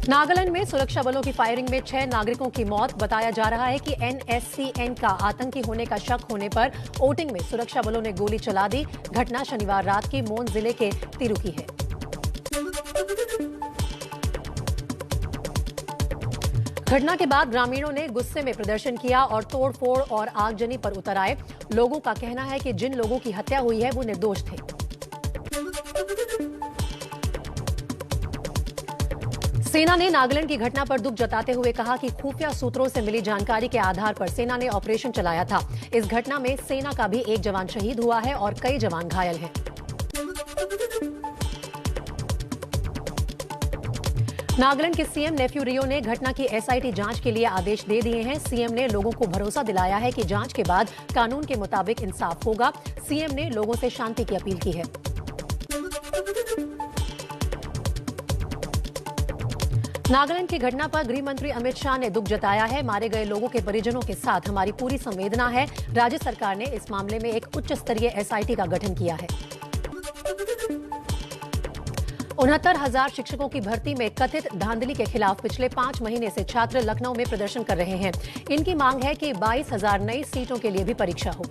नागालैंड में सुरक्षा बलों की फायरिंग में 6 नागरिकों की मौत। बताया जा रहा है कि NSCN का आतंकी होने का शक होने पर ओटिंग में सुरक्षा बलों ने गोली चला दी। घटना शनिवार रात की मोन जिले के तिरु की है। घटना के बाद ग्रामीणों ने गुस्से में प्रदर्शन किया और तोड़फोड़ और आगजनी पर उतर आए। लोगों का कहना है कि जिन लोगों की हत्या हुई है वो निर्दोष थे। सेना ने नागालैंड की घटना पर दुख जताते हुए कहा कि खुफिया सूत्रों से मिली जानकारी के आधार पर सेना ने ऑपरेशन चलाया था। इस घटना में सेना का भी एक जवान शहीद हुआ है और कई जवान घायल हैं। नागालैंड के सीएम नेफ्यू रियो ने घटना की SIT जांच के लिए आदेश दे दिए हैं। सीएम ने लोगों को भरोसा दिलाया है कि जांच के बाद कानून के मुताबिक इंसाफ होगा। सीएम ने लोगों से शांति की अपील की है। नागालैंड की घटना पर गृह मंत्री अमित शाह ने दुख जताया है। मारे गए लोगों के परिजनों के साथ हमारी पूरी संवेदना है। राज्य सरकार ने इस मामले में एक उच्च स्तरीय SIT का गठन किया है। 69,000 शिक्षकों की भर्ती में कथित धांधली के खिलाफ पिछले 5 महीने से छात्र लखनऊ में प्रदर्शन कर रहे हैं। इनकी मांग है कि 22,000 नई सीटों के लिए भी परीक्षा हो।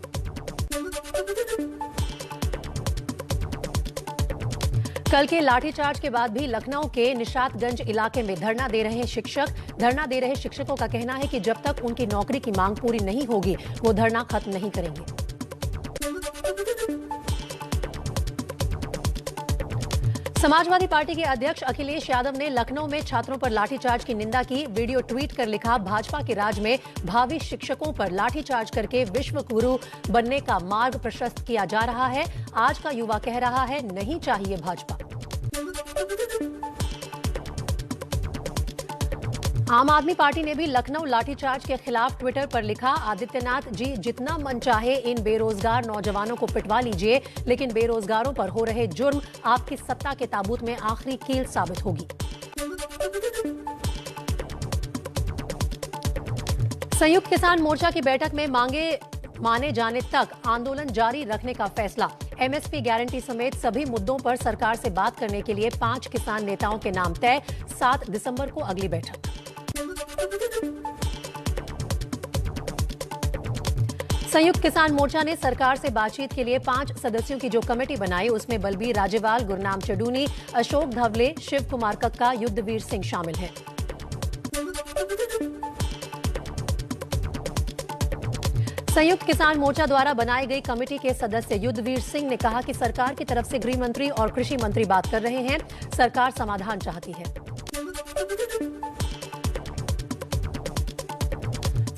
कल के लाठीचार्ज के बाद भी लखनऊ के निशातगंज इलाके में धरना दे रहे शिक्षकों का कहना है कि जब तक उनकी नौकरी की मांग पूरी नहीं होगी वो धरना खत्म नहीं करेंगे। समाजवादी पार्टी के अध्यक्ष अखिलेश यादव ने लखनऊ में छात्रों पर लाठीचार्ज की निंदा की। वीडियो ट्वीट कर लिखा, भाजपा के राज में भावी शिक्षकों पर लाठीचार्ज करके विश्व गुरु बनने का मार्ग प्रशस्त किया जा रहा है। आज का युवा कह रहा है, नहीं चाहिए भाजपा। आम आदमी पार्टी ने भी लखनऊ लाठीचार्ज के खिलाफ ट्विटर पर लिखा, आदित्यनाथ जी जितना मन चाहे इन बेरोजगार नौजवानों को पिटवा लीजिए, लेकिन बेरोजगारों पर हो रहे जुर्म आपकी सत्ता के ताबूत में आखिरी कील साबित होगी। संयुक्त किसान मोर्चा की बैठक में मांगे माने जाने तक आंदोलन जारी रखने का फैसला। MSP गारंटी समेत सभी मुद्दों पर सरकार से बात करने के लिए 5 किसान नेताओं के नाम तय। 7 दिसंबर को अगली बैठक। संयुक्त किसान मोर्चा ने सरकार से बातचीत के लिए 5 सदस्यों की जो कमेटी बनाई उसमें बलबीर राजेवाल, गुरनाम चडूनी, अशोक धवले, शिव कुमार कक्का, युद्धवीर सिंह शामिल हैं। संयुक्त किसान मोर्चा द्वारा बनाई गई कमेटी के सदस्य युद्धवीर सिंह ने कहा कि सरकार की तरफ से गृह मंत्री और कृषि मंत्री बात कर रहे हैं। सरकार समाधान चाहती है।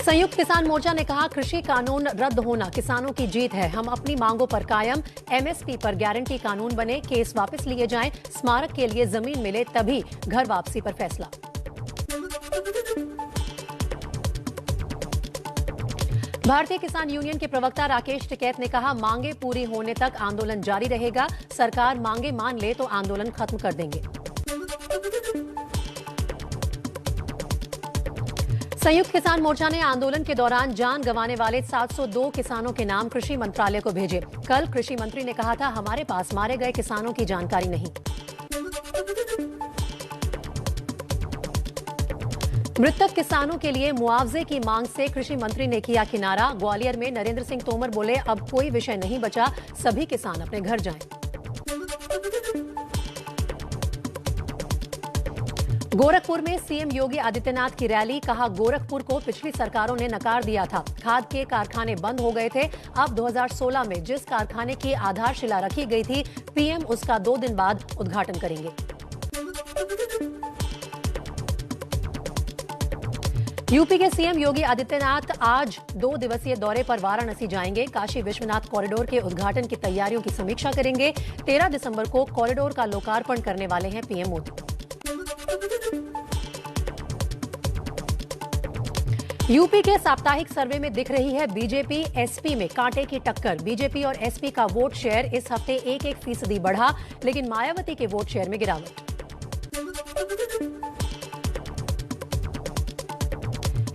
संयुक्त किसान मोर्चा ने कहा, कृषि कानून रद्द होना किसानों की जीत है। हम अपनी मांगों पर कायम। MSP पर गारंटी कानून बने, केस वापस लिए जाएं, स्मारक के लिए जमीन मिले तभी घर वापसी पर फैसला। भारतीय किसान यूनियन के प्रवक्ता राकेश टिकैत ने कहा, मांगे पूरी होने तक आंदोलन जारी रहेगा। सरकार मांगे मान ले तो आंदोलन खत्म कर देंगे। संयुक्त किसान मोर्चा ने आंदोलन के दौरान जान गंवाने वाले 702 किसानों के नाम कृषि मंत्रालय को भेजे। कल कृषि मंत्री ने कहा था, हमारे पास मारे गए किसानों की जानकारी नहीं। मृतक किसानों के लिए मुआवजे की मांग से कृषि मंत्री ने किया किनारा। ग्वालियर में नरेंद्र सिंह तोमर बोले, अब कोई विषय नहीं बचा, सभी किसान अपने घर जाएं। गोरखपुर में सीएम योगी आदित्यनाथ की रैली। कहा, गोरखपुर को पिछली सरकारों ने नकार दिया था। खाद के कारखाने बंद हो गए थे। अब 2016 में जिस कारखाने की आधारशिला रखी गई थी, पीएम उसका 2 दिन बाद उद्घाटन करेंगे। यूपी के सीएम योगी आदित्यनाथ आज 2 दिवसीय दौरे पर वाराणसी जाएंगे। काशी विश्वनाथ कॉरिडोर के उद्घाटन की तैयारियों की समीक्षा करेंगे। 13 दिसंबर को कॉरिडोर का लोकार्पण करने वाले हैं पीएम मोदी। यूपी के साप्ताहिक सर्वे में दिख रही है बीजेपी एसपी में कांटे की टक्कर। बीजेपी और एसपी का वोट शेयर इस हफ्ते 1-1% बढ़ा, लेकिन मायावती के वोट शेयर में गिरावट।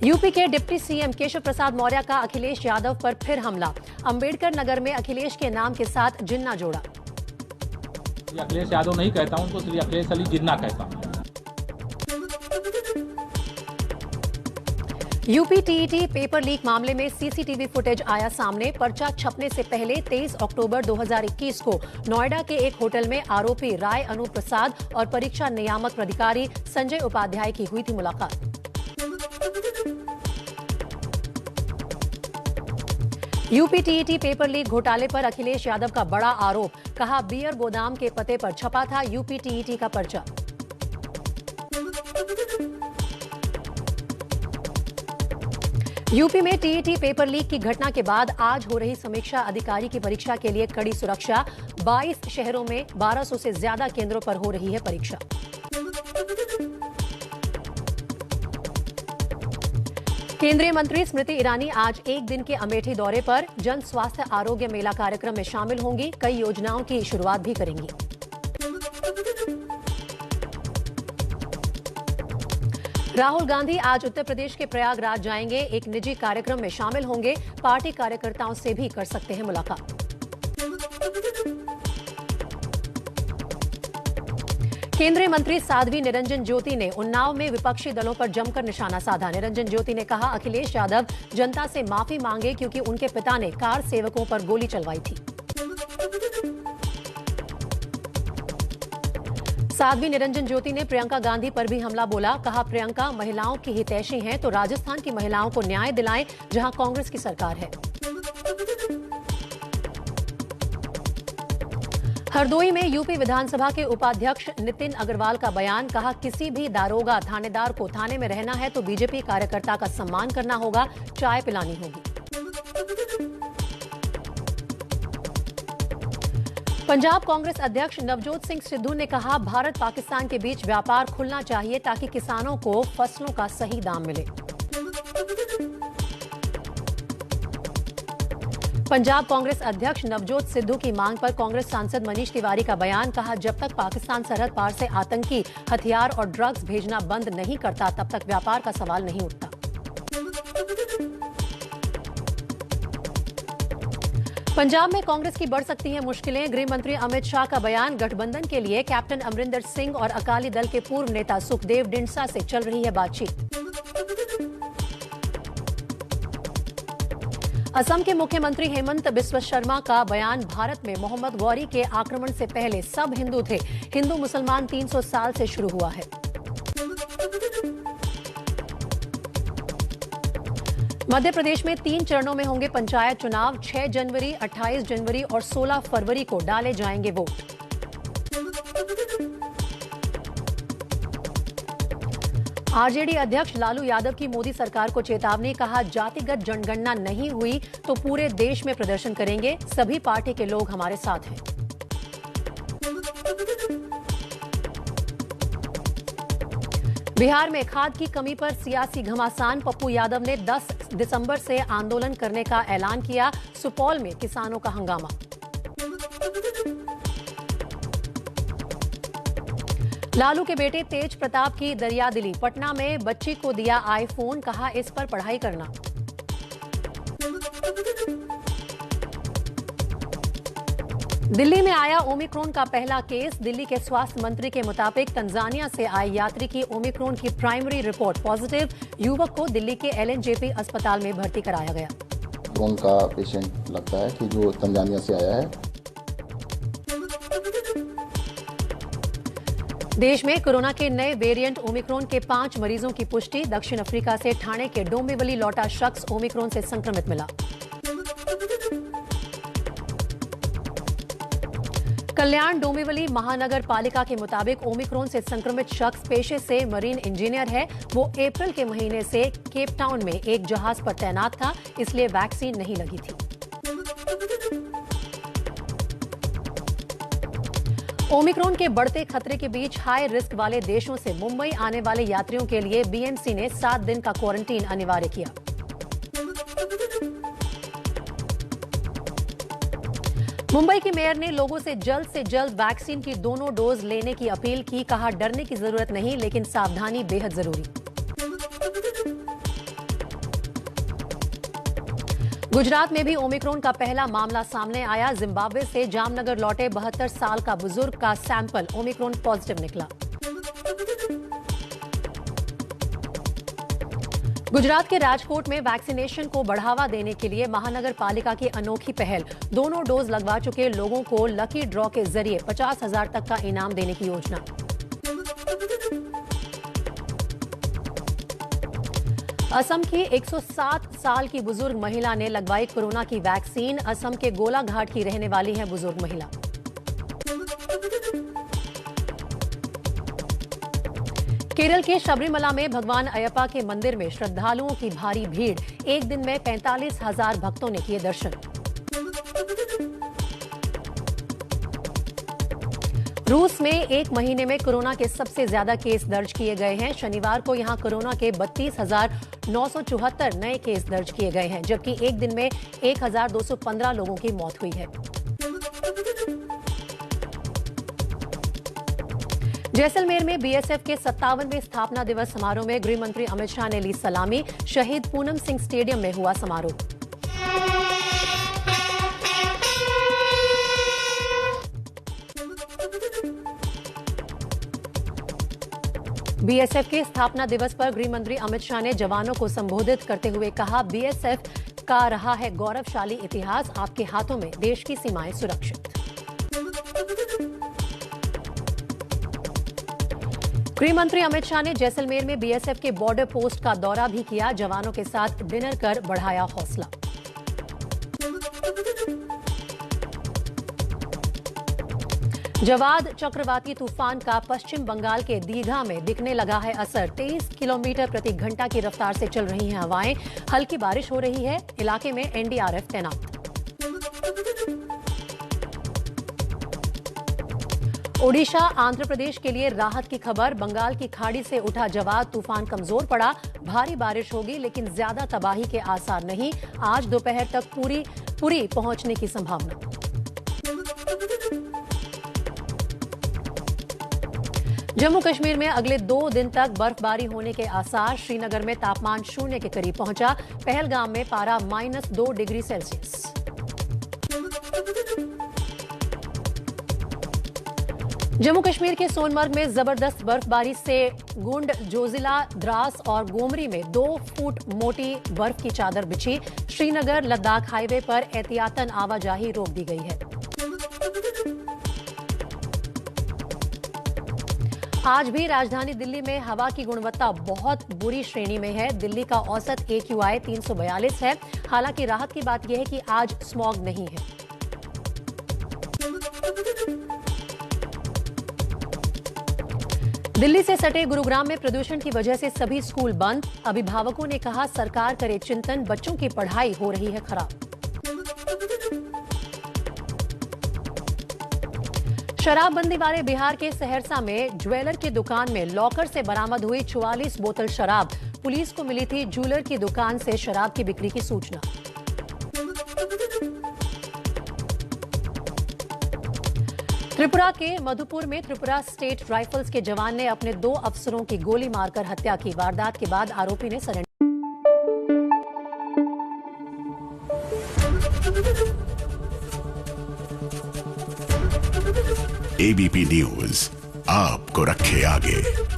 यूपी के डिप्टी सीएम केशव प्रसाद मौर्य का अखिलेश यादव पर फिर हमला। अंबेडकर नगर में अखिलेश के नाम के साथ जिन्ना जोड़ा। अखिलेश यादव नहीं कहता हूं, उनको श्री अखिलेश अली जिन्ना कहता हूं। यूपी टीईटी पेपर लीक मामले में सीसीटीवी फुटेज आया सामने। पर्चा छपने से पहले 23 अक्टूबर 2021 को नोएडा के एक होटल में आरोपी राय अनूप प्रसाद और परीक्षा नियामक प्राधिकारी संजय उपाध्याय की हुई थी मुलाकात। यूपी टीईटी पेपर लीक घोटाले पर अखिलेश यादव का बड़ा आरोप, कहा बियर गोदाम के पते पर छपा था यूपी टीईटी का पर्चा। यूपी में टीईटी पेपर लीक की घटना के बाद आज हो रही समीक्षा अधिकारी की परीक्षा के लिए कड़ी सुरक्षा। 22 शहरों में 1200 से ज्यादा केंद्रों पर हो रही है परीक्षा। केंद्रीय मंत्री स्मृति ईरानी आज एक दिन के अमेठी दौरे पर। जन स्वास्थ्य आरोग्य मेला कार्यक्रम में शामिल होंगी। कई योजनाओं की शुरुआत भी करेंगी। राहुल गांधी आज उत्तर प्रदेश के प्रयागराज जाएंगे। एक निजी कार्यक्रम में शामिल होंगे। पार्टी कार्यकर्ताओं से भी कर सकते हैं मुलाकात। केंद्रीय मंत्री साध्वी निरंजन ज्योति ने उन्नाव में विपक्षी दलों पर जमकर निशाना साधा। निरंजन ज्योति ने कहा अखिलेश यादव जनता से माफी मांगे क्योंकि उनके पिता ने कार सेवकों पर गोली चलवाई थी। साध्वी निरंजन ज्योति ने प्रियंका गांधी पर भी हमला बोला। कहा प्रियंका महिलाओं की हितैषी हैं तो राजस्थान की महिलाओं को न्याय दिलाएं जहां कांग्रेस की सरकार है। हरदोई में यूपी विधानसभा के उपाध्यक्ष नितिन अग्रवाल का बयान, कहा किसी भी दारोगा थानेदार को थाने में रहना है तो बीजेपी कार्यकर्ता का सम्मान करना होगा, चाय पिलानी होगी। पंजाब कांग्रेस अध्यक्ष नवजोत सिंह सिद्धू ने कहा भारत पाकिस्तान के बीच व्यापार खुलना चाहिए ताकि किसानों को फसलों का सही दाम मिले। पंजाब कांग्रेस अध्यक्ष नवजोत सिद्धू की मांग पर कांग्रेस सांसद मनीष तिवारी का बयान, कहा जब तक पाकिस्तान सरहद पार से आतंकी हथियार और ड्रग्स भेजना बंद नहीं करता तब तक व्यापार का सवाल नहीं उठता। पंजाब में कांग्रेस की बढ़ सकती हैं मुश्किलें। गृह मंत्री अमित शाह का बयान, गठबंधन के लिए कैप्टन अमरिंदर सिंह और अकाली दल के पूर्व नेता सुखदेव ढींडसा से चल रही है बातचीत। असम के मुख्यमंत्री हेमंत बिस्वा शर्मा का बयान, भारत में मोहम्मद गौरी के आक्रमण से पहले सब हिंदू थे, हिंदू मुसलमान 300 साल से शुरू हुआ है। मध्य प्रदेश में 3 चरणों में होंगे पंचायत चुनाव। 6 जनवरी, 28 जनवरी और 16 फरवरी को डाले जाएंगे वोट। आरजेडी अध्यक्ष लालू यादव की मोदी सरकार को चेतावनी, कहा जातिगत जनगणना नहीं हुई तो पूरे देश में प्रदर्शन करेंगे, सभी पार्टी के लोग हमारे साथ हैं। बिहार में खाद की कमी पर सियासी घमासान, पप्पू यादव ने 10 दिसंबर से आंदोलन करने का ऐलान किया। सुपौल में किसानों का हंगामा। लालू के बेटे तेज प्रताप की दरियादिली, पटना में बच्ची को दिया आईफोन, कहा इस पर पढ़ाई करना। दिल्ली में आया ओमिक्रॉन का पहला केस। दिल्ली के स्वास्थ्य मंत्री के मुताबिक तंजानिया से आए यात्री की ओमिक्रॉन की प्राइमरी रिपोर्ट पॉजिटिव। युवक को दिल्ली के एलएनजेपी अस्पताल में भर्ती कराया गया। ओमिक्रॉन का पेशेंट लगता है कि जो तंजानिया से आया है। देश में कोरोना के नए वेरिएंट ओमिक्रॉन के 5 मरीजों की पुष्टि। दक्षिण अफ्रीका से ठाणे के डोंबिवली लौटा शख्स ओमिक्रॉन से संक्रमित मिला। कल्याण डोंबिवली महानगर पालिका के मुताबिक ओमिक्रॉन से संक्रमित शख्स पेशे से मरीन इंजीनियर है। वो अप्रैल के महीने से केप टाउन में एक जहाज पर तैनात था, इसलिए वैक्सीन नहीं लगी थी। ओमिक्रॉन के बढ़ते खतरे के बीच हाई रिस्क वाले देशों से मुंबई आने वाले यात्रियों के लिए बीएमसी ने 7 दिन का क्वारंटीन अनिवार्य किया। मुंबई की मेयर ने लोगों से जल्द वैक्सीन की दोनों डोज लेने की अपील की। कहा डरने की जरूरत नहीं, लेकिन सावधानी बेहद जरूरी। गुजरात में भी ओमिक्रॉन का पहला मामला सामने आया। जिम्बाब्वे से जामनगर लौटे 72 साल का बुजुर्ग का सैंपल ओमिक्रॉन पॉजिटिव निकला। गुजरात के राजकोट में वैक्सीनेशन को बढ़ावा देने के लिए महानगर पालिका की अनोखी पहल। दोनों डोज लगवा चुके लोगों को लकी ड्रॉ के जरिए 50,000 तक का इनाम देने की योजना। असम की 107 साल की बुजुर्ग महिला ने लगवाई कोरोना की वैक्सीन। असम के गोलाघाट की रहने वाली है बुजुर्ग महिला। केरल के शबरीमला में भगवान अयप्पा के मंदिर में श्रद्धालुओं की भारी भीड़। एक दिन में 45,000 भक्तों ने किए दर्शन। रूस में एक महीने में कोरोना के सबसे ज्यादा केस दर्ज किए गए हैं। शनिवार को यहां कोरोना के 32,974 नए केस दर्ज किए गए हैं, जबकि एक दिन में 1,215 लोगों की मौत हुई है। जैसलमेर में बीएसएफ के 57वें स्थापना दिवस समारोह में गृह मंत्री अमित शाह ने ली सलामी। शहीद पूनम सिंह स्टेडियम में हुआ समारोह। बीएसएफ के स्थापना दिवस पर गृह मंत्री अमित शाह ने जवानों को संबोधित करते हुए कहा, बीएसएफ का रहा है गौरवशाली इतिहास, आपके हाथों में देश की सीमाएं सुरक्षित। गृह मंत्री अमित शाह ने जैसलमेर में बीएसएफ के बॉर्डर पोस्ट का दौरा भी किया। जवानों के साथ डिनर कर बढ़ाया हौसला। जवाद चक्रवाती तूफान का पश्चिम बंगाल के दीघा में दिखने लगा है असर। 23 किलोमीटर प्रति घंटा की रफ्तार से चल रही हैं हवाएं। हल्की बारिश हो रही है। इलाके में एनडीआरएफ तैनात। ओडिशा आंध्र प्रदेश के लिए राहत की खबर। बंगाल की खाड़ी से उठा जवाद तूफान कमजोर पड़ा। भारी बारिश होगी लेकिन ज्यादा तबाही के आसार नहीं। आज दोपहर तक पुरी पहुंचने की संभावना। जम्मू कश्मीर में अगले 2 दिन तक बर्फबारी होने के आसार। श्रीनगर में तापमान 0 के करीब पहुंचा। पहलगाम में पारा -2 डिग्री सेल्सियस। जम्मू कश्मीर के सोनमर्ग में जबरदस्त बर्फबारी से गुंड, जोजिला, द्रास और गोमरी में 2 फुट मोटी बर्फ की चादर बिछी। श्रीनगर लद्दाख हाईवे पर एहतियातन आवाजाही रोक दी गई है। आज भी राजधानी दिल्ली में हवा की गुणवत्ता बहुत बुरी श्रेणी में है। दिल्ली का औसत AQI 342 है। हालांकि राहत की बात यह है कि आज स्मॉग नहीं है। दिल्ली से सटे गुरुग्राम में प्रदूषण की वजह से सभी स्कूल बंद। अभिभावकों ने कहा, सरकार करे चिंतन, बच्चों की पढ़ाई हो रही है खराब। शराबबंदी वाले बिहार के सहरसा में ज्वेलर की दुकान में लॉकर से बरामद हुई 44 बोतल शराब। पुलिस को मिली थी ज्वेलर की दुकान से शराब की बिक्री की सूचना। त्रिपुरा के मधुपुर में त्रिपुरा स्टेट राइफल्स के जवान ने अपने 2 अफसरों की गोली मारकर हत्या की। वारदात के बाद आरोपी ने सरेंडर। एबीपी न्यूज आपको रखे आगे।